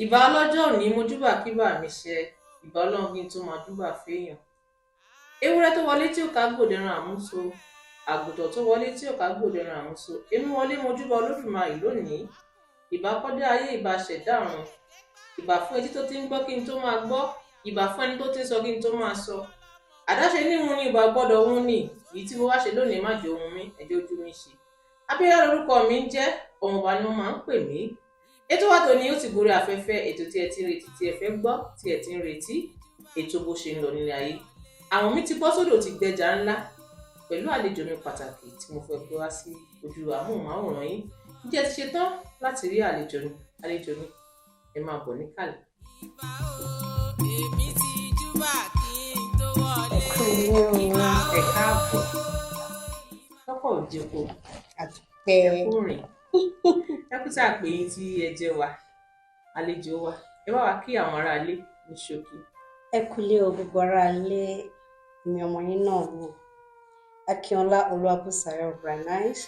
Ìbà ọlọ́jọ́ òní mojúbà kíbà mi ṣe, ìbà ọlọ́run kí n tó máa júbà fèèyàn. Ewúrẹ́ tó wọlé tí ò ká gbòdẹran àmúso, àgùntàn tó wọlé tí ò ká gbòdẹran àmúso. Èmi wọlé mojúbà Olódùmarè lónìí. Ìbà kọ́dá ayé, ìbà ṣẹ̀dá ọ̀run. Ìbà fún etí tó ti ń gbọ́ kí n tó máa gbọ́. Ìbà fún ẹni tó ti ń sọ kí n tó máa sọ. Àdáṣe níhun ni ìbà gbọ́dọ̀ hun ni. Èyí tí mo wá ṣe lónìí má jẹ́ ohun mi, ẹjọ́ ojú mi ṣe. Abíọ́lá lorúkọ mi ń jẹ́, ọmọọba ni wọ́n máa ń pè mí. Ètò wa tòní ó ti gorí afẹ́fẹ́, ètò tí ẹ ti ń retí, tí ẹ fẹ́ gbọ́, tí ẹ ti ń retí, ètò bó ṣe ń lọ nílé ayé. Àwọn mi ti bọ́ sódò ti gbẹja ńlá pẹ̀lú àlejò mi pàtàkì tí mo fẹ́ gbé wá sí ojú amóhùnmáwòrán yín. Ǹjẹ́ ẹ ti ṣe tán láti rí àlejò mi? Ẹ máa bọ̀ níkàlẹ̀. Èmi ti júbà kí n tó wọlé. Ẹ káàbọ̀. Lọ́pọ̀ òjèpo Àdúpẹ́. ẹkùnrin ẹkútà pé yín tí ẹ jẹ́ wa àlejò wa, ẹ bá wa kí àwọn aráalé ní ṣókí. Ẹ kúlé o gbogbo ará ilé, èmi ọmọ yín náà ni Akínọlá Olúwabùsáyọ̀ Ọ̀bránáìsì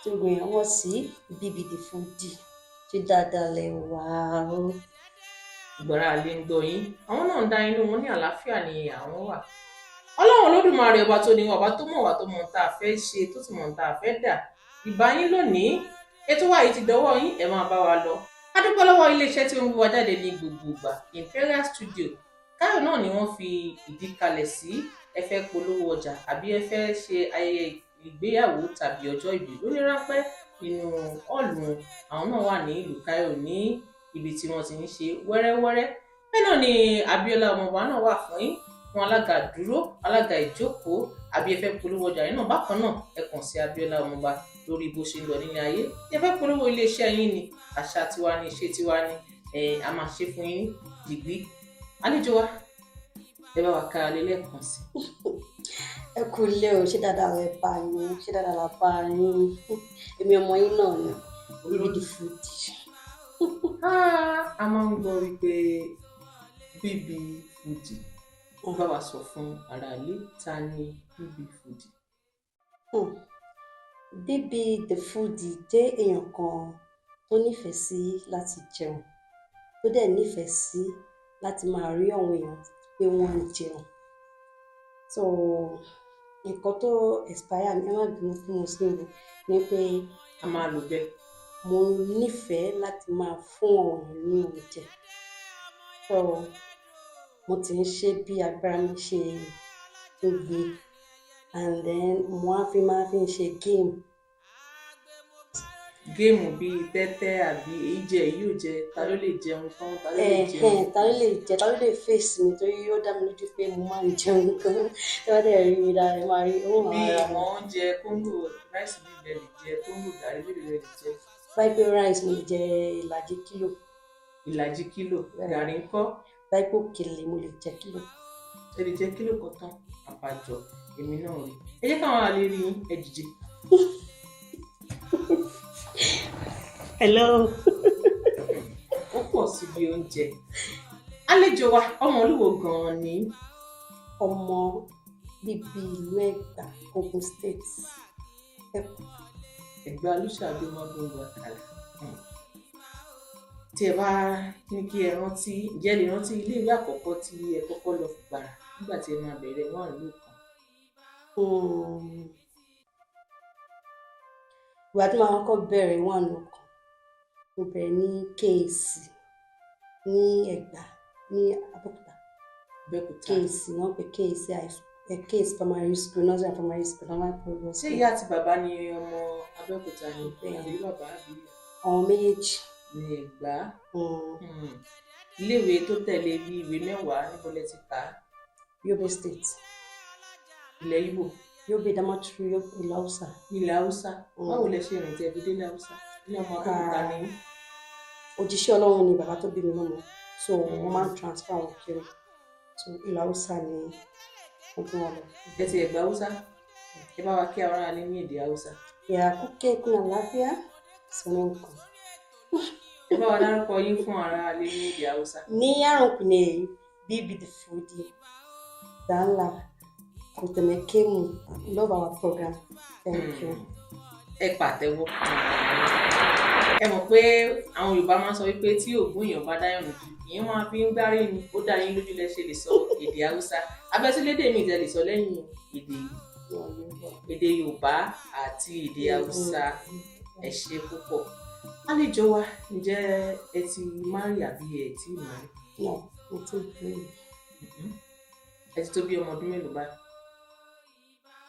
tí gbogbo èèyàn wọ̀ sí Bíbí the Foodie. Ṣé dáadáa lẹ wà o? Ìgbọ̀nra àlè ń gbọ́ yín, àwọn náà ń dá inú wọn ní àlàáfíà ni àwọn wà. Ọlọ́run Olódùmarè ọba tó ní wa, ọba tó mọ̀ wá, tó mọ̀ ohun tá a fẹ́ ṣe, tó sì mọ̀ ohun tá a fẹ́ dà. Ìbà yín lónìí, ètò wa yìí ti dọwọ́ yín, ẹ máa bá wa lọ. A dúpẹ́ lọ́wọ́ iléeṣẹ́ tí ó ń gbé wa jáde ní gbogbo ìgbà, Imperial Studio. Káyọ̀ náà ni wọ́n fi ìdí kalẹ̀ sí. Ẹ fẹ́ polówó ọjà àbí ẹ fẹ́ ṣe ayẹyẹ ìgbéyàwó tàbí ọjọ́ ìbí lóní ráńpẹ́ nínú ọ̀ọ̀lù, àwọn náà wà ní ìlú Káyọ̀ ní ibi tí wọ́n ti ń ṣe wẹ́rẹ́wẹ́rẹ́. Bẹ́ẹ̀ náà ni Abíọ́lá ọmọọba náà wà fún yín, fún alága dúró, alága ìjókòó, àbí ẹ fẹ́ polówó ọjà yín náà bákan náà ẹ kàn sí Abíọ́lá ọmọọba lórí bó ṣe ń lọ nílé ayé. Ẹ fẹ́ polówó iléeṣẹ́ yín ni, àṣà tiwa ni, ìṣe tiwa ni, a máa ṣe fún yín dìgbì. Àlejò wa, ẹ bá wa ká alẹ́ lẹ́ẹ̀kan sí. Ẹ kúlé o, ṣé dáadáa lẹ bá yín? Ṣé dáadáa la bá yín? Èmi ọmọ yín náà ni Bíbí the Foodie. A máa ń gbọ́ wípé Bíbí Foodie. Wọ́n bá wa sọ fún aráalé ta ni Bíbí Foodie. Bíbí the Foodie jẹ́ èèyàn kan tó nífẹ̀ẹ́ sí láti jẹun, tó dẹ̀ nífẹ̀ẹ́ sí láti máa rí àwọn èèyàn pé wọ́n ń jẹun. So nǹkan tó inspire mi, ẹ má bínú fún mo sí ìlú, ni pé A máa lò bẹ́ẹ̀. mo nífẹ̀ẹ́ láti máa fún àwọn èèyàn ní oúnjẹ. So mo ti ń ṣe bí agbára mi ṣe ń gbé, and then mo á fi máa fi ń ṣe game. Géèmù bíi tẹ́tẹ́ àbí èyí jẹ èyí ò jẹ, ta ló lè jẹun tán, ta ló lè jẹun. Ta ló lè jẹ, ta ló lè face mi, torí ó dá mi lójú pé mo máa ń jẹun gan. Tí wọ́n dẹ̀ rí mi dára, ẹ máa rí owó Bí máa ra àwọn oúnjẹ kóńgò ráìsì bíi ilẹ̀ lè jẹ, kóńgò gàrí bíi ilẹ̀ lè jẹ. báyìí rice mo lè jẹ ìlàjì kílò, Ìlàjì kílò, gàrí ńkọ́, báyìí òkèlè mo lè jẹ kílò. ẹ lè jẹ kílò kan tán, àbájọ èmi náà rí. Ẹ jẹ́ káwọn àlè rí yín, ẹ dìde. Hello. Ó pọ̀ síbi oúnjẹ. Àlejò wa, ọmọ olúwo gan-an ni. Ọmọ bíbí ìlú Ẹ̀gbá, Ogun State. Ẹ̀gbá Olúṣàbí mọ́gbọ́ngbọ́n àkàlà. Tí ẹ bá ní kí ẹ rántí, ǹjẹ́ ẹ lè rántí ilé ìwé àkọ́kọ́ tí ẹ kọ́kọ́ lọ gbàrà nígbà tí ẹ máa bẹ̀rẹ̀ wọ́n ìlú kan? Ìgbà tí màá kọ́kọ́ bẹ̀rẹ̀ wà lókàn, mo bẹ̀rẹ̀ ní KC ní Ẹ̀gbá ní Abẹ́òkúta. Abẹ́òkúta. KC wọ́n pè KC high school, KC primary school, nursery and primary school náà máa ń pè lọ Ṣé sí. ìyá àti bàbá ni ọmọ Abẹ́òkúta ni? Bẹ́ẹ̀ ni. Àbí bàbá àbí ìyá? Àwọn méjèèjì. Ní Ẹ̀gbá. Iléèwé tó tẹ̀lé bí ìwé mẹ́wàá níbo lẹ ti kà á? Yobe State, Ilẹ̀ Ìgbò, Yobe Damaturu, Yobe Ìlú Haúsá. ilẹ̀ Haúsá. Báwo lẹ ṣe rìn tẹ́ fi dé ilẹ̀ Haúsá? Ilé ọmọ Abẹ́òkúta ni yín? Òjíṣẹ́ Ọlọ́run ni bàbá tó bí mi lọ́mọ, so wọ́n máa ń transfer wọn kiri, so Ìlú Haúsá ni wọ́n gbé wọn lọ. Ẹ ti Ẹ̀gbá Haúsá? Ẹ bá wa kí àwọn aráalé ní èdè Haúsá. Ya kuke kuna lafiya? Sunan ku. Ẹ bá wa dárúkọ yín fún aráalé ní èdè Haúsá. Ni yaron ku ne Bíbí the Foodie. Dan Allah ku taimake mu, love our program. Thank you. Ẹ pàtẹ́wọ́. ẹ mọ̀ pé àwọn Yorùbá máa ń sọ wípé tí ògún èèyàn bá dáyàn lójú ìyẹn máa fi ń gbárí ni ó dá yín lójú lẹ́sẹ̀ lè sọ èdè Haúsá abẹ́sílédè mi ìtẹ̀ lè sọ lẹ́yìn èdè Yorùbá àti èdè Haúsá. Ẹ ṣé púpọ̀. Àlejò wa ǹjẹ́ ẹ ti márì àbí ẹ ti márì? No, mo ti bẹ̀rẹ̀. Ẹ ti tó bí ọmọ ọdún mélòó báyìí?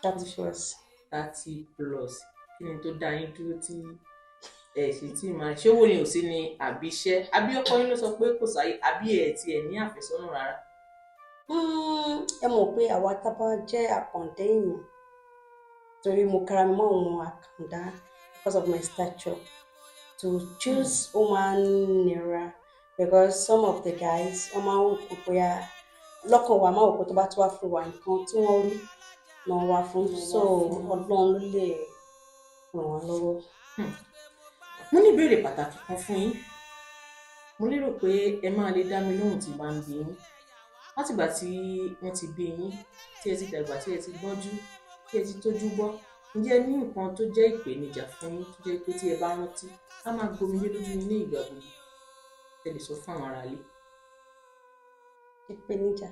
30+. 30+. Kí ni tó dá yín dúró tí ẹ sì tí máa ṣé owó ni ò sí ni àbí iṣẹ́ àbí ọkọ yín ló sọ pé kò sáyé àbí ẹ ti ẹ̀ ní àfẹ́sọ́nà rárá? Ẹ mọ̀ pé àwa tá bá jẹ́ àkàndá èèyàn torí mo kára mi mọ́ àwọn àkàndá because of my stature to choose ó máa ń nira because some of the guys wọ́n máa ń wò pé bóyá lọ́kàn wa máa wò pé tó bá tó wá fún wa nǹkan tí wọ́n rí náà wá fún so Ọlọ́run ló lè ràn wá lọ́wọ́. Mo ní ìbéèrè pàtàkì kan fún yín. Mo lérò pé ẹ máa lè dá mi lóhùn tí bá ń bi yín. Látìgbà tí wọ́n ti bí yín, tí ẹ ti dàgbà, tí ẹ ti gbọ́njú, tí ẹ ti tójú bọ́, ǹjẹ́ ẹ ní nǹkan tó jẹ́ ìpèníjà fún yín tó jẹ́ pé tí ẹ bá rántí, á máa gbomijé lójú yín ní ìgbà gbogbo? Ẹ lè sọ fún àwọn aráalé. Ìpèníjà.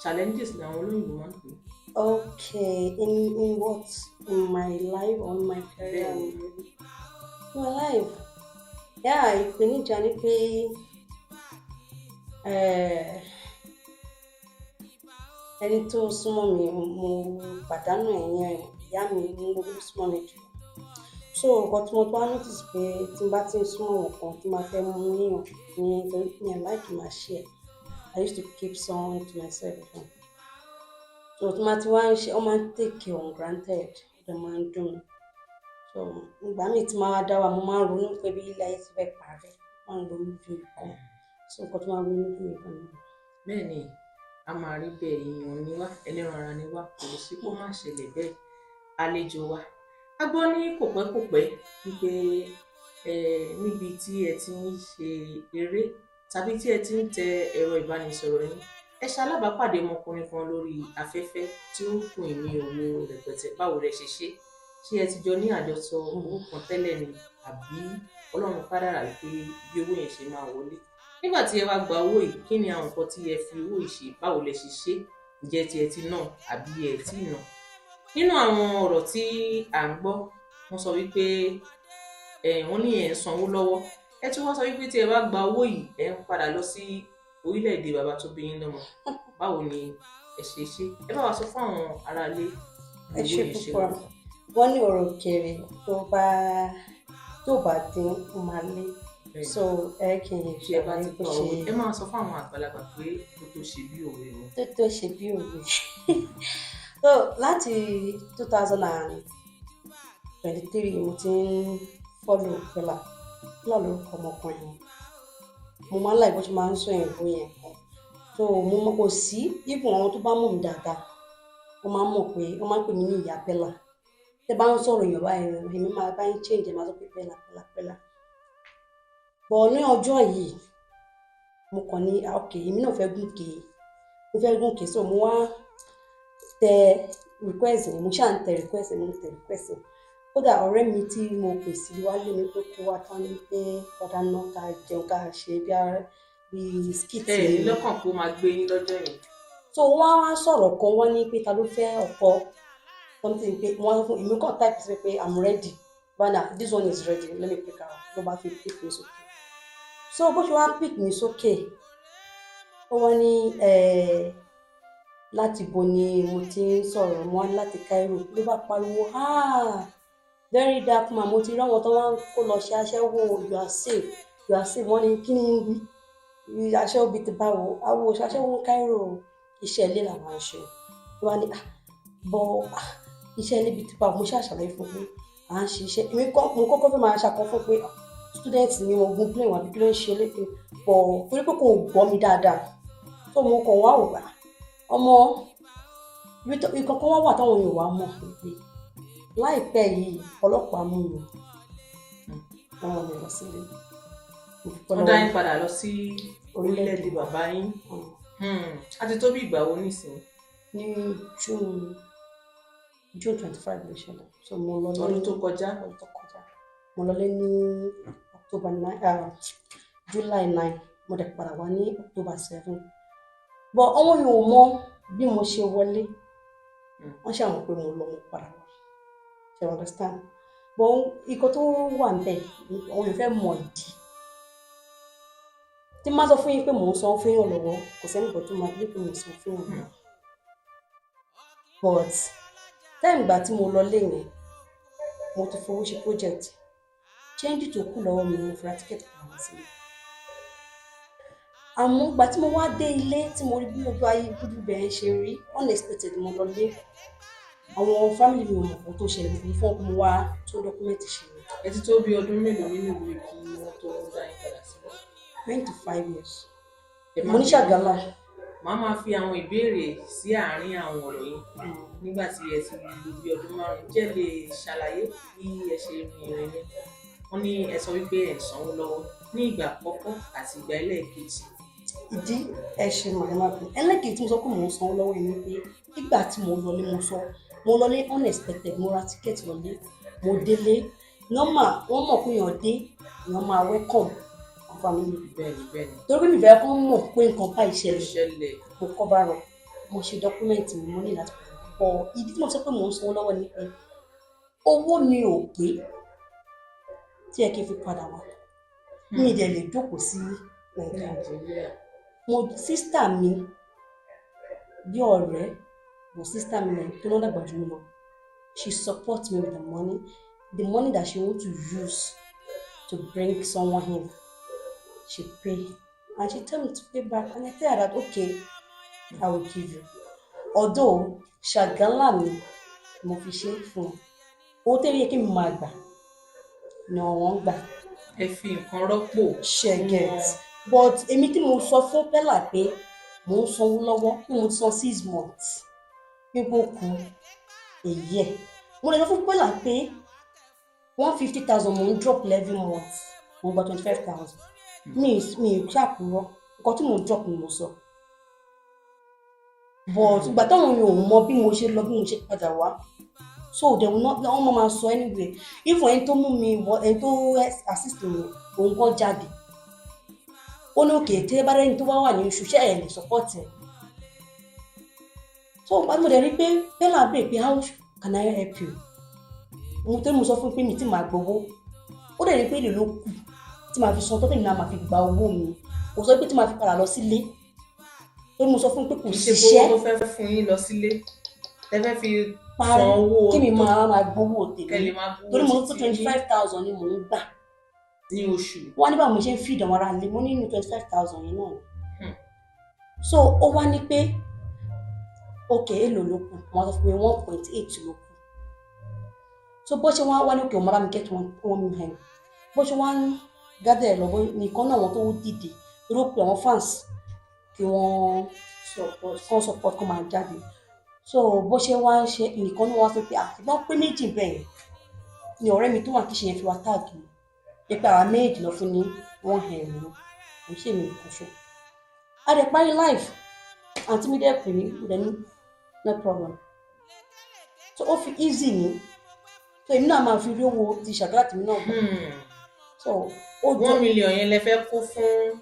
Challenges làwọn olóyìnbó máa ń pè é. Okay, in what? In my life or in my career? In my life. Yeah, ìpèníjà ni pé ẹni tó súnmọ́ mi mo pàdánù ẹ̀yìn ìyá mi ní gbogbo súnmọ́ mi jù. So nǹkan tí mo bá notice pé tí n bá ti ń súnmọ́ wọn kan tí máa fẹ́ mú yíyan ní torí pé mi like máa share. I used to keep someone to myself before. So tí máa ti wá ń ṣe wọ́n máa ń take care on granted ọ̀dọ̀ máa ń dùn mí. So ìgbà míì tí máa wá dá wa mo máa ń ronú pé bí ilé ayé ti fẹ́ parẹ́ máa ń ronú ju nǹkan. So nǹkan tó máa ń ronú ju nǹkan ni. Bẹ́ẹ̀ ni a máa rí bẹ́ẹ̀ èèyàn ni wá ẹlẹ́ran ara ni wá kò sí kó má ṣẹlẹ̀ bẹ́ẹ̀. Àlejò wa a gbọ́ ní kòpẹ́kòpẹ́ wípé níbi tí ẹ ti ń ṣe eré tàbí tí ẹ ti ń tẹ ẹ̀rọ ìbánisọ̀rọ̀ yín ẹ ṣalábàápàdé ọmọkùnrin kan lórí afẹ́fẹ́ tí ó ń fún yín ní owó rẹpẹtẹ báwo lẹ ṣe ṣe ẹ ti jọ ní àjọsọ owó kan tẹ́lẹ̀ ni àbí Ọlọ́run kádàrá wípé bí owó yẹn ṣe máa wọlé nígbà tí ẹ wá gba owó yìí kí ni àwọn nǹkan tí ẹ fi owó yìí ṣe báwo lẹ ṣe ṣe ǹjẹ́ tí ẹ ti ná àbí ẹ tí ì ná? Nínú àwọn ọ̀rọ̀ tí à ń gbọ́ wọ́n sọ wípé wọ́n ní ẹ̀ ń sanwó lọ́wọ́ ẹ tún wá sọ wípé tí ẹ bá gba owó yìí ẹ ń padà lọ sí orílẹ̀-èdè bàbá tó bí yín lọ́mọ báwo ni ẹ ṣe ṣe ẹ bá wa sọ fún àwọn aráalé ẹ ṣe púpọ̀ wọ́n ní ọ̀rọ̀ òkèèrè tó bá dín ó máa lé so ẹ kì í ṣe ẹ bá ti pa òwe ẹ máa sọ fún àwọn àgbàlagbà pé tó tó ṣe bí òwe wọn. tó ṣe bí òwe so láti 2023 mo ti ń follow Bella lórúkọ ọmọkùnrin yẹn mo máa ń láì bó ṣe máa ń sọ ìbò yẹn so mo mọ kò sí ibùn àwọn tó bá mọ̀ mí dáadáa wọ́n máa ń mọ̀ pé wọ́n máa ń pè mí ní ìyá Bella tẹ́ bá ń sọ̀rọ̀ èèyàn báyìí èmi máa bá ń change ẹ̀ máa sọ pé Bella bọ̀ ní ọjọ́ yìí mo kàn ní ok èmi náà fẹ́ gùnkè so mo wá tẹ request mo ṣáà ń tẹ request kódà ọ̀rẹ́ mi tí mo pè sí wá lé mi pé kó wá tán ní pé kọ́dà náà ká jẹun ká ṣe bí skit. ẹ ní lọ́kàn kó máa gbé yín lọ́jọ́ yẹn. so wọ́n á sọ̀rọ̀ kan wọ́n ní pé ta ló fẹ́ ọkọ something pé wọ́n fún èmi kàn type sí pé I'm ready bana this one is ready let me pick her ló bá fi pick me sókè so bó ṣe wá pick me sókè ó wọ́n ní láti bo ni mo ti ń sọ̀rọ̀ mọ́ láti Cairo ló bá pariwo very dark man mo ti rí àwọn tó wá ń kó lọ ṣe aṣẹ́wó you are safe wọ́n ní kí ni wí aṣẹ́wó bíi ti báwo awo aṣẹ́wó Cairo iṣẹ́ ilé làwọn ṣe wọ́n ní bọ́ iṣẹ́ ilé bíi ti báwo mo ṣàṣàlàyé fún pé à ń ṣe iṣẹ́ mo kọ́kọ́ fẹ́ máa ṣàkọ́ fún pé student ni mo gun plane wà bí kí ló ń ṣe lépe bọ̀ torí pé kò gbọ́ mi dáadáa tó mo kàn wá òwà ọmọ ìkọ̀kọ̀ wá wà táwọn Yorùbá mọ̀ pé láìpẹ́ yìí ọlọ́pàá mú mi wọ́n lè lọ sílé. wọ́n dá yín padà lọ sí orílẹ̀-èdè bàbá yín a ti tó bí ìgbà wo nísìnyí. ní June 25 ló ṣẹlẹ̀ so mo lọ ọdún tó kọjá. mo lọlé ní July 9 mo dẹ̀ padà wá ní October 7 but àwọn yòó mọ bí mo ṣe wọlé wọ́n ṣàmọ̀ pé mo lọ mo padà wá you understand but ikọ̀ tó wà níbẹ̀ àwọn èèyàn fẹ́ mọ ìdí tí má sọ fún yín pé mò ń san fún yàn lọ́wọ́ kò sẹ́ni bọ̀ tó máa gbé pé mò ń san fún yàn lọ́wọ́ but time ìgbà tí mo lọ lẹ́yìn mo ti fowó ṣe project change tó kù lọ́wọ́ mi mo fura ticket kan wá sílẹ̀ àmọ́ ìgbà tí mo wá dé ilé tí mo rí bí ojú ayé dúdú bẹ́ẹ̀ ṣe rí unexpected mo lọ lé àwọn family mi ò mọ̀ kó tó ṣẹlẹ̀ fún fún ọkùnrin wa tó dọ́kúmẹ́ntì ṣe rẹ̀. ẹ ti tó bí ọdún mélòó nínú ìwé kí wọ́n tó dá yín padà sílẹ̀. 25 years. mo ní Ṣàgálà. màá máa fi àwọn ìbéèrè sí àárín àwọn ọ̀rọ̀ yìí nígbà tí ẹ ti lò bí ọdún márùn-ún jẹ́ lè ṣàlàyé bí ẹ ṣe rìn ìrìn ní. wọ́n ní ẹ sọ wípé ẹ ń sanwó lọ́wọ́ ní ìgbà àkọ́kọ́ àti ìgbà ẹlẹ́ẹ̀kejì. ìdí ẹ ṣe màmá bí ẹlẹ́ẹ̀kejì tí mo sọ pé mò ń sanwó lọ́wọ́ yìí ni pé nígbà tí mo lọlé mo lọlé unexpected mo ra ticket lọlé mo délé normal wọ́n mọ̀ pé èèyàn dé èèyàn máa welcome family. bẹ́ẹ̀ni. torí mi fẹ́ kọ́ mọ̀ pé nǹkan bá ìṣẹ̀lẹ̀ mo cover up mo ṣe dọ́kúmẹ́ǹtì mi mo ní láti pọ̀ ìdí tí mo sọ pé mò ń sanwó lọ́wọ́ ni pé owó mi ò pé tí ẹ kí n fi padà wá mi ì dẹ̀ lè jókòó sí Nàìjíríà mo sísítà mi bí ọ̀rẹ́ mo sísítà mi lẹ́yìn tó náà dàgbà jù mí lọ she support me with the money that she want to use to bring someone in. She pay and she tell me to pay back and I tell her that okay I will give you although Ṣàgálà mi mo fi ṣe fún owó tẹ́lẹ̀ yẹ kí mi máa gbà ni wọ́n gbà. ẹ fi nǹkan rọ́pò. ṣe get but èmi tí mo sọ fún Pẹ́lá pé mo ń sanwó lọ́wọ́ pé mo ti san 6 months pípò kù èyí ẹ̀ mo lè sọ fún Pẹ́lá pé 150,000 mo ń drop every month mo gba 25,000. mi ṣàkúrọ nǹkan tí mo drop ni mo sọ but ìgbà táwọn èèyàn ò mọ bí mo ṣe lọ bí mo ṣe padà wá so they will not wọ́n máa sọ anyway if ẹni tó mú mi ẹni tó assist mi òun kàn jáde ó ní òkè tí ẹ bá rẹ́ni tó bá wà ní oṣù ṣẹ́ ẹ̀ lè support ẹ̀ so ìgbà tí mo dẹ̀ rí pé Pẹ́lá bèèrè pé how can I help you mo tẹ́lẹ̀ mo sọ fún pé mi tí màá gbowó ó dẹ̀ rí pé èlò ló kù tí màá fi san tó tẹ̀lé náà màá fi gba owó mi kò sọ pé tí màá fi padà lọ sílé tó mo sọ fún pé kò ṣiṣẹ́ tó fẹ́ fún yín lọ sílé ẹ fẹ́ fi san owó kí mi máa gbowó tèmi torí mo ní pé 25,000 ni mò ń gbà ní oṣù wọ́n ní báwo mo ṣe ń fi ìdánwò ara lé mo ní 25,000 yìí náà so ó wá ní pé okay èlò ló kù wọ́n sọ fún mi 1.8 ló kù so bó ṣe wá ní òkè ọmọ bá mi get one million bó ṣe wá ń gádẹ́ ẹ̀ lọ́wọ́ nìkan náà wọ́n tó dìde ló pe àwọn fans kí wọ́n support kó máa jáde so bó ṣe wá ń ṣe nìkan náà wá sọ pé àtibọ́ pé méjì bẹ́ẹ̀ ni ọ̀rẹ́ mi tó wà kí ṣe yẹn fi wá táàgì mi pé àwọn méjì lọ fún ní wọ́n hẹ̀ mí kò ṣe mí nìkan ṣe a dẹ̀ parí life àǹtí mi dẹ̀ pè mí then no problem so ó fi easy ni so èmi náà máa fi rí owó ti Ṣàgálà tèmi náà gbọ́ so 1 million yẹn lẹ fẹ́ kó fún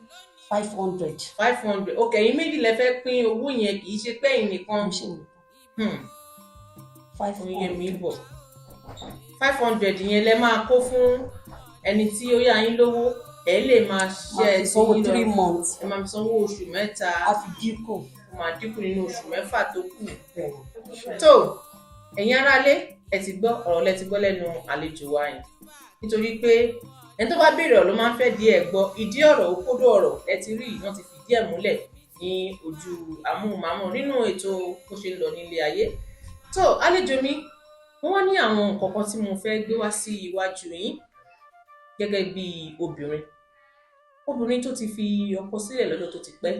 500. 500 ok ẹ̀yin méjì lẹ fẹ́ pín owó yẹn kì í ṣe pé ẹ̀yin nìkan. 500 mi bọ̀ 500 yẹn lẹ máa kó fún ẹni tí ó yá yín lówó ẹ lè máa ṣe ẹ sí yín lọ 3 months ẹ máa fi sanwó oṣù 3 a fi dínkù máa dínkù nínú oṣù 6 tó kù. tó ẹ̀yin aráalé ẹ ti gbọ́ ọ̀rọ̀ lẹ ti gbọ́ lẹ́nu àlejò wa yẹn nítorí pé ẹni tó bá béèrè ọ̀rọ̀ ló máa ń fẹ́ di ẹ̀ gbọ́ ìdí ọ̀rọ̀ òkódó ọ̀rọ̀ ẹ ti rí wọ́n ti fìdí ẹ̀ múlẹ̀ ní ojú amóhùnmáwòrán nínú ètò bó ṣe ń lọ nílé ayé. tó àlejò mi wọ́n wá ní àwọn nǹkan kan tí mo fẹ́ gbé wá sí iwájú yín gẹ́gẹ́ bí obìnrin tó ti fi ọkọ sílẹ̀ lọ́jọ́ tó ti pẹ́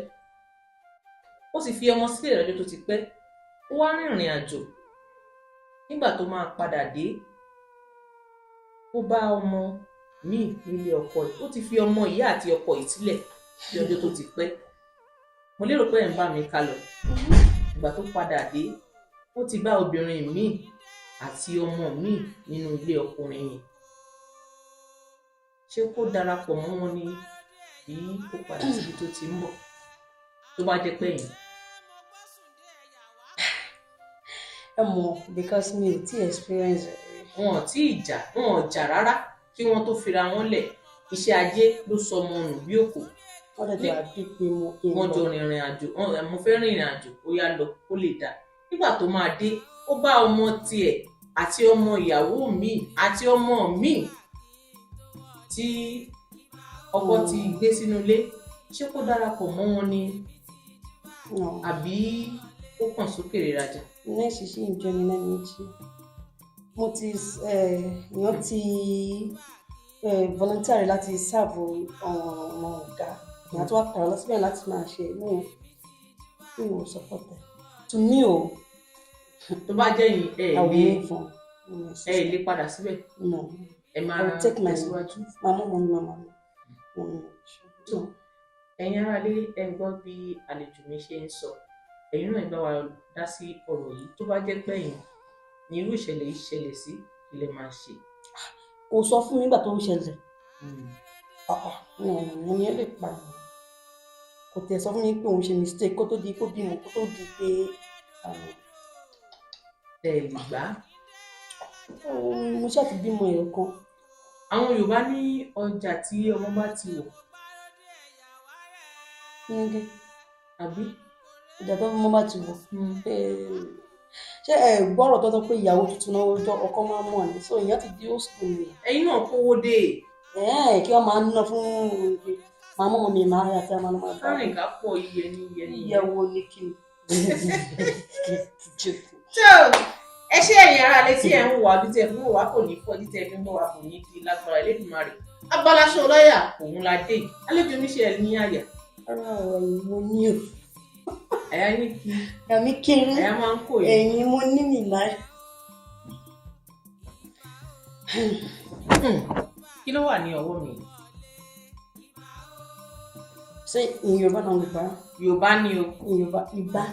ó sì fi ọmọ sílẹ̀ lọ́jọ́ tó ti pẹ́ ó wá rìnrìn àjò nígbà tó máa padà dé ó bá ọmọ míì nílé ọkọ yìí ó ti fi ọmọ ìyá àti ọkọ yìí sílẹ̀ bí ọjọ́ tó ti pẹ́ mo lérò pé ẹ̀ ń bá mi ká lọ ìgbà tó padà dé ó ti bá obìnrin míì àti ọmọ míì nínú ilé ọkùnrin yìí ṣé kó darapọ̀ mọ́ wọn ni bí kó padà síbi tó ti ń bọ̀ tó bá jẹ́ pé yìí. ẹ mọ̀ because mi ò tí experience ẹ̀ rí. Wọn ò tí ì jà, wọn ò jà rárá kí wọ́n tó fira wọn lẹ̀. Iṣẹ́ ajé ló sọ ọmọ nù bí òkò. wọ́n dẹ̀ jọ àbí pé Wọ́n jọ rìnrìn àjò, mo fẹ́ rìnrìn àjò, ó yá lọ kó lè dà. Nígbà tó máa dé, ó bá ọmọ tiẹ̀ àti ọmọ ìyàwó mi àti ọmọ mi tí ọkọ ti gbé sínú ilé. Ṣé kó darapọ̀ mọ́ wọn ni àbí ó kàn sókèrè rajà? Nẹ́ẹ̀sì sì ń jẹun lẹ́nu méjì. Mo ti èèyàn ti volunteer láti serve ọmọ ọ̀gá. Ìyá tó wá pàrọ̀ lọ síbẹ̀ láti máa ṣe mi ò support ẹ̀. To me o. Tó bá jẹ́ yìí ẹ lè padà síbẹ̀. No. Ẹ máa tẹ̀síwájú. Màmá mi. Ẹ̀yin aráalé ẹ ń gbọ́ bí àlejò mi ṣe ń sọ. Ẹ̀yin náà ẹ bá wa dá sí ọ̀rọ̀ yìí. Tó bá jẹ́ pé ẹ̀yin ní irú ìṣẹ̀lẹ̀ yìí ṣẹlẹ̀ sí ilẹ̀ máa ṣe. Kò sọ fún mi nígbà tó ń ṣẹlẹ̀. Ní ẹ lè pa mi. Kò tẹ̀ sọ fún mi pé òun ṣe mistake kó tó di kó bímọ kó tó di pé ẹ lè gbà. Mo ṣáà ti bímọ ẹ̀rọ kan. Àwọn Yorùbá ní ọjà tí ọmọ bá ti wọ̀. Àbí? Ọjà tó ọmọ bá ti wọ̀. Ṣé ẹ gbọ́rọ̀ tọ́tọ́ pé ìyàwó tuntun náà ọjọ́ ọkọ máa mú àná so ìyẹn ti di old school ni. Ẹ̀yin náà kówó dé. Kí wọ́n máa ń ná fún màmá ọmọ mi máa yà tí a máa ń máa bá. Káàrin ká pọ̀ iye ní. Ìyàwó ní kí ni. So ẹ ṣé ẹ̀yin aráalé tí ẹ ń wò àbí tí ẹ fún wa kò ní fọ́ tí ẹ fi ń bọ̀ wá kò ní di lágbára Elédùmarè. Abalaṣọ lọ́yà òun la dé. Àlejò mi ṣe ẹ ní àyà. Ara ọ̀rọ̀ yìí mo ní o. Ẹ̀yà ní kí. Ẹ̀mí kiri. Ẹ̀yà máa ń kó yìí. Ẹ̀yin mo ní mi láì. Kí ló wà ní ọwọ́ mi? Ṣé Yorùbá náà Yorùbá? Yorùbá ni o. Yorùbá ìgbà.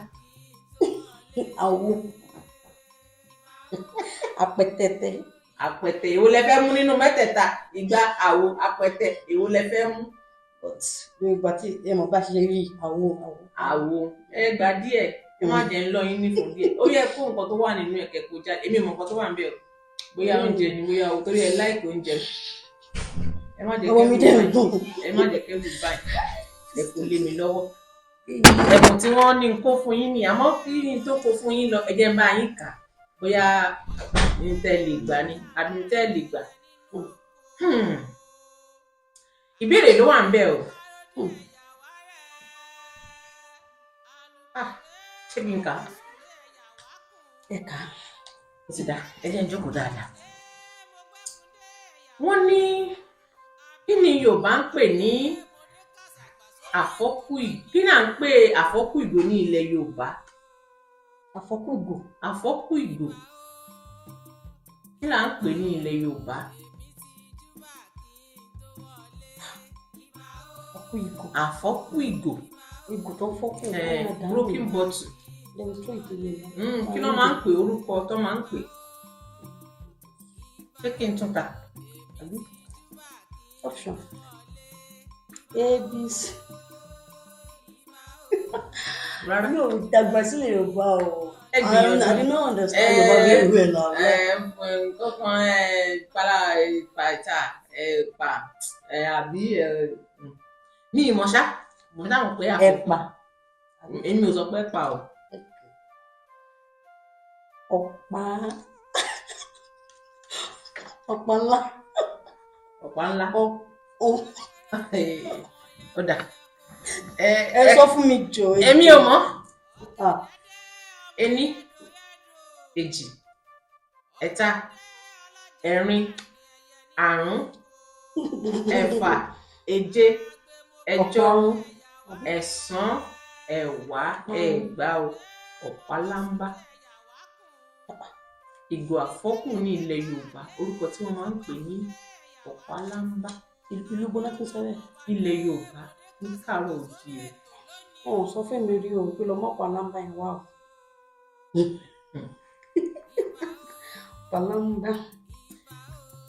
Àwo. Apẹtẹtẹ. Àpẹtẹ èwo lẹ fẹ́ mú nínú mẹ́tẹ̀ẹ̀ta? Ìgbà, àwo, apẹtẹ èwo lẹ fẹ́ mú? Yorùbá tí ẹ mọ̀ bá ṣe rí àwo. Ẹ gbà díẹ̀ ẹ má jẹ́ ń lọ yín ní fún díẹ̀. Ó yẹ kó nǹkan tó wà nínú ẹ̀kẹ́ kó jáde. Èmi mọ̀ nǹkan tó wà níbẹ̀ o. Bóyá oúnjẹ ni bóyá o torí ẹ láìkì oúnjẹ. Ẹ má jẹ́ kẹ́rù báyìí. Ẹ kò lé mi lọ́wọ́. Ẹ̀bùn tí wọ́n ní kó fún yín ni àmọ́ kí ni tó kó fún yín lọ ẹ jẹ́ ń bá yín kà. Bóyá ní tẹ́ lè gbà ni àbí ní tẹ́ lè gbà. Ìbéèrè ló wà níbẹ̀ o. Ṣé kí n kà? Ẹ kà. Ó ti dá ẹ jẹ́ ń jókòó dáadáa. Wọ́n ní kí ni Yorùbá ń pè ní àfọ́kù ìgò? Kí ni à ń pè àfọ́kù ìgò ní ilẹ̀ Yorùbá? Àfọ́kù ìgò. Àfọ́kù ìgò. Kí là ń pè ní ilẹ̀ Yorùbá? Àfọ́kù ìgò. Ìgò tó fọ́kù. Broken bottle. Kí ló máa ń pè orúkọ tó máa ń pè? Ṣé kí n tún kà? Option ABC. Rárá. Mi ò dàgbà sílẹ̀ Yorùbá o. Ẹ gbìyànjú. I did not understand Yorùbá very well now. Nǹkan pala ìpàtà ẹ̀pà àbí mi ìmọ̀ ṣá. Mo dáhùn pé Ẹ̀pà. Èmi ò sọ pé ẹ̀pà o. Ọ̀pá. Ọ̀pá ńlá. Ọ̀pá ńlá. Ó dà. Ẹ sọ fún mi jọ. Èmi ò mọ̀. Ení, èjì, ẹ̀ta, ẹ̀rin, àrún, ẹ̀fà, èje, ẹ̀jọ, ẹ̀sán, ẹ̀wá, ẹ̀gbá, ọ̀pálámbá. Ìgò àfọ́kù ní ilẹ̀ Yorùbá orúkọ tí wọ́n máa ń pè ní ọ̀pálámbá. Ìlú bọ́lá tó sọ bẹ́ẹ̀. Ilẹ̀ Yorùbá ní Káàárọ̀ Oòjíire. Wọn ò sọ fún mi rí o pé lọ mọ́ ọ̀pálámbá yẹn wá o. Ọ̀pálámbá.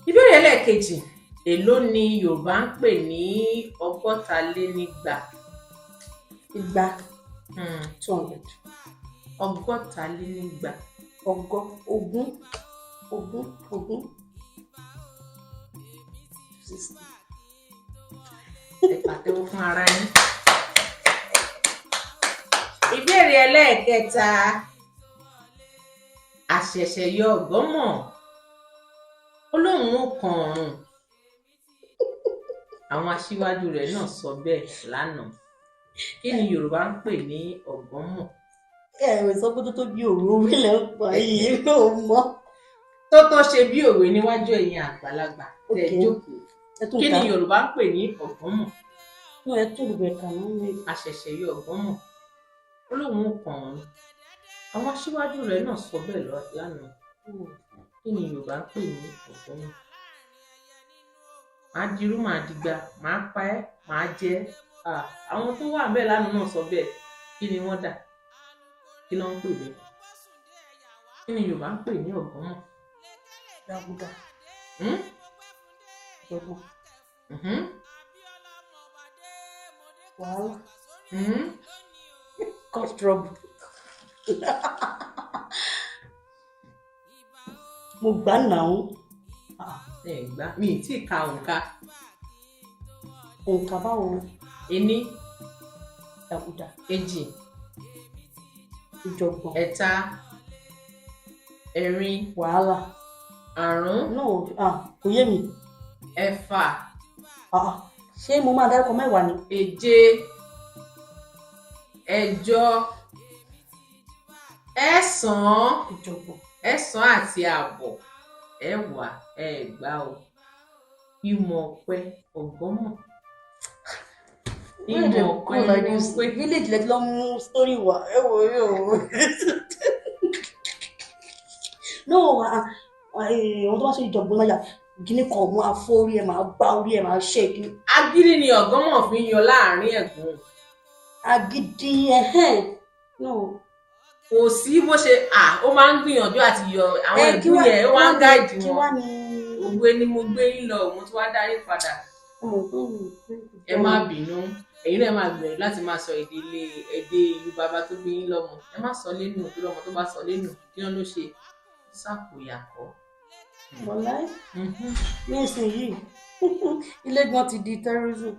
Ìbéèrè ẹlẹ́ẹ̀kejì èló ni Yorùbá ń pè ní 250? Igba 200. 250. Ogún 60. Ẹ pàtẹ́wọ́ fún ara yín. Ìbéèrè ẹlẹ́ẹ̀kẹta. Àṣẹ̀ṣẹ̀ yọ ọ̀gọ́mọ̀ ó lóun ó kan ọ̀run. Àwọn aṣíwájú rẹ̀ náà sọ bẹ́ẹ̀ lánàá. Kí ni Yorùbá ń pè ní ọ̀gọ́mọ̀? Sọ pé tó bí òwe lẹ́ ń pa yìí ló mọ́. Tó ṣe bí òwe níwájú ẹ̀yin àgbàlagbà tẹ́ jókòó. Kí ni Yorùbá ń pè ní ọ̀gọ́mọ̀? Ẹ tún rẹ̀ kà mọ́ mi. Àṣẹ̀ṣẹ̀ yọ ọ̀gọ́mọ̀ ó lóun ó kan ọ̀run. Àwọn aṣíwájú rẹ̀ náà sọ bẹ́ẹ̀ lánàá. Kí ni Yorùbá ń pè ní ọ̀gọ́mọ̀? Màá dirú màá digba, màá pa ẹ́, màá jẹ ẹ́. Àwọn tó wà bẹ́ẹ̀ lánàá náà sọ bẹ́ẹ̀. Kí ni wọ́n dà? Kí ló ń pè ní? Kí ni Yorùbá ń pè ní ọ̀gọ́mọ̀? Jàgùdà. Wàhálà. Cause trouble. Mo gbà náà. Ẹ gbà mi tí ka òǹkà. Òǹkà báwo? Ení. Jàgùdà. Èjì. Ìjọ̀gbọ̀n. Ẹ̀ta. Ẹ̀rin. Wàhálà. Àrún. Kò yé mi. Ẹ̀fà. Ṣé mo máa dárúkọ mẹ́wàá ni? Èje. Ẹ̀jọ. Ẹ̀sán. Ìjọ̀gbọ̀n. Ẹ̀sán àti àbọ̀. Ẹ̀wá. Ẹ̀gbá o. Ìmọ̀ ọ̀pẹ ọ̀gọ́mọ̀. Ìmọ̀ ọ̀pẹ ọ̀pẹ. Village lẹ́tí lọ́ mú story wá. Ẹ wò ó yóò. No, àwọn tó bá ṣe ìjọ̀gbọ̀n náà yà kíní kan mú afọ orí ẹ̀ máa gbá orí ẹ̀ máa ṣe kíní. Agídí ni ọ̀gọ́mọ̀ fi ń yọ láàrin ẹ̀gún. Agídí no. Kò sí bó ṣe ó máa ń gbìyànjú àti yọ àwọn ẹ̀gún yẹn ó máa ń gáìdì wọn. Òwe ni mo gbé yín lọ mo tún wá dáyé padà. Ẹ má bínú ẹ̀yin náà máa gbìyànjú láti máa sọ èdè ìlú bàbá tó bí yín lọ́mọ. Ẹ má sọ lẹ́nu tó lọ́mọ tó bá sọ lẹ́nu kí wọ́n ló ṣe ṣàkóyàkọ́. Mọ̀lá ní ìsìn yìí ilé gan ti di terrorism.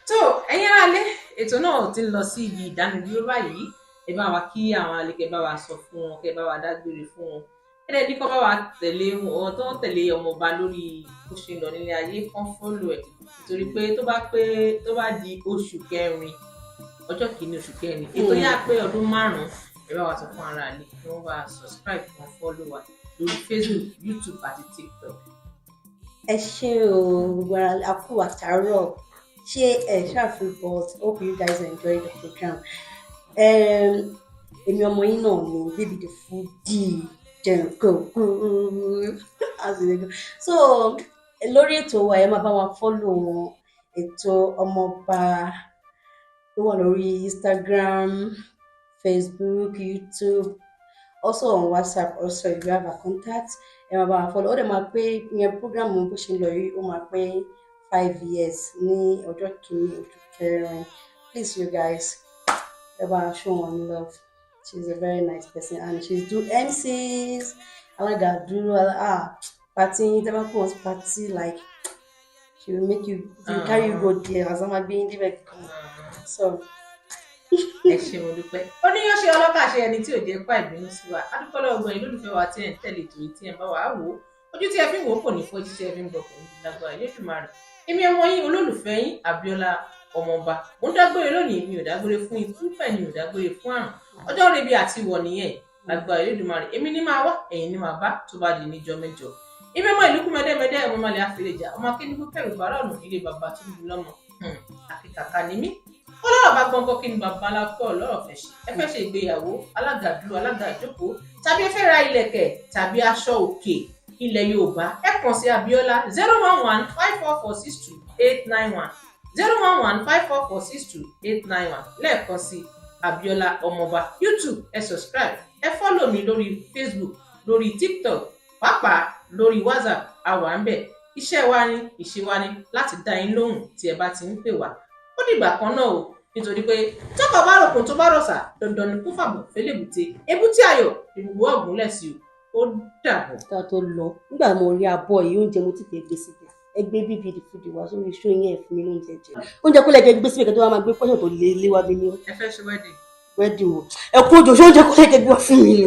Tó ẹ̀yin aráalé ètò náà ti ń lọ sí ibi ìdánidúró báyìí. Ẹ bá wa kí àwọn àlejò bá wa sọ fún wọn kẹ bá wa dágbére fún wọn. Ẹ̀rẹ́ ní kọ́ bá wa tẹ̀lé wọn tó ń tẹ̀lé ọmọọba lórí bó ṣe ń lọ nílé ayé kan fọ́lù ẹ̀ nítorí pé tó bá di oṣù kẹrin ọjọ́ kìíní oṣù kẹrin ètò yá pé ọdún 5 ẹ bá wa sọ fún ara àlè kí wọ́n bá subscribe kan fọ́lù wa lórí Facebook, YouTube àti TikTok. Ẹ ṣé o gbogbo ara àkú àtàárọ̀ ṣé ẹ ṣàfihàn but hope you guys enjoy the program. Èmi ọmọ yín náà ni baby the foodie so lórí ètò wa ẹ máa bá wa follow ètò ọmọọba tó wà lórí Instagram, Facebook, YouTube, also on WhatsApp. Also if you have a contact ẹ máa bá wa follow ó dẹ̀ máa pé ìyẹn program bó ṣe ń lọ yìí ó máa pé 5 years ní ọjọ́ kìíní oṣù kẹrin. Please you guys ẹ bá wa show one love. She's a very nice person and she's do MCs. I like that do party, never put party like she will make you carry you go there as I'm being direct. So ẹ ṣé mo dúpẹ́. Ó ní yóò ṣe ọlọ́kà ṣe ẹni tí ò jẹ́ pa ìbínú sí wa. Adúpẹ́ lọ́wọ́ gbọ́n olólùfẹ́ wa tí ẹ̀ ń tẹ̀lé ètò yìí tí ẹ̀ ń bá wa wò ó. Ojú tí ẹ fi ń wò ó kò ní fọ́ ojú tí ẹ fi ń bọ̀ kò ní lágbára Elédùmarè. Èmi ọmọ yín olólùfẹ́ yín Abíọ́lá ọmọọba. Mo ń dágbére lónìí mi ò dágbére fún ikú bẹ́ẹ̀ ni ò dágbére fún àrùn. Ọjọ́ rebi àti wọ̀ nìyẹn lágbára Elédùmarè. Èmi ní máa wá ẹ̀yin ní máa bá tó bá di níjọ́ mẹ́jọ. Ibi ọmọ ìlú kú mẹ́dẹ́mẹ́dẹ́ ọmọ malẹ̀ àfẹ́lẹ́jà ọmọ akíndúgbò kẹrù bàrà ọ̀nà ilé bàbá tó bí lọ́mọ. Àkìkàkà ni mí. Ọlọ́rọ̀ bá gbọ́ngàn kí ni bàbá alákọ̀ ọlọ́rọ̀ fẹ́ ṣe. Ẹ fẹ́ ṣe ìgbéyàwó alága dúró alága ìjókòó tàbí ẹ fẹ́ ra ilẹ̀kẹ̀ tàbí aṣọ òkè ilẹ̀ Yorùbá ẹ kàn sí Abíọ́lá 011-544-62891 011-544-62891 lẹ́ẹ̀kan sí Abíọ́lá ọmọọba. YouTube ẹ subscribe ẹ follow mi lórí Facebook lórí TikTok pàápàá lórí WhatsApp àwa ń bẹ̀ iṣẹ́ wa ni ìṣe wa ni láti dá yín lóhùn tí ẹ bá ti ń pè wá ó dìgbà kan náà o nítorí pé tọ́kọ̀ bá ròkun tó bá rọ̀ṣà dandan ni kó fàbọ̀ fẹ́lẹ́bùté ebúté ayọ̀ ìbùbù ọ̀gúnlẹ̀ sí o ó dàbọ̀. ká tó lọ nígbà mo rí abọ́ yìí oúnjẹ mo ti fẹ́ gbé síbẹ̀ ẹ gbé bíbí di fúdi wá sórí iṣu yẹn ẹ fún mi lóúnjẹ jẹ oúnjẹ kó lẹ́gẹ̀ẹ́ gbé síbẹ̀ kí tó wá máa gbé pọ́ṣọ̀ tó lé wá bí ní ẹ fẹ́ ṣe wedding. wedding o ẹ kó ojú oúnjẹ kó lẹ́gẹ̀ẹ́ gbé wá fún mi ni.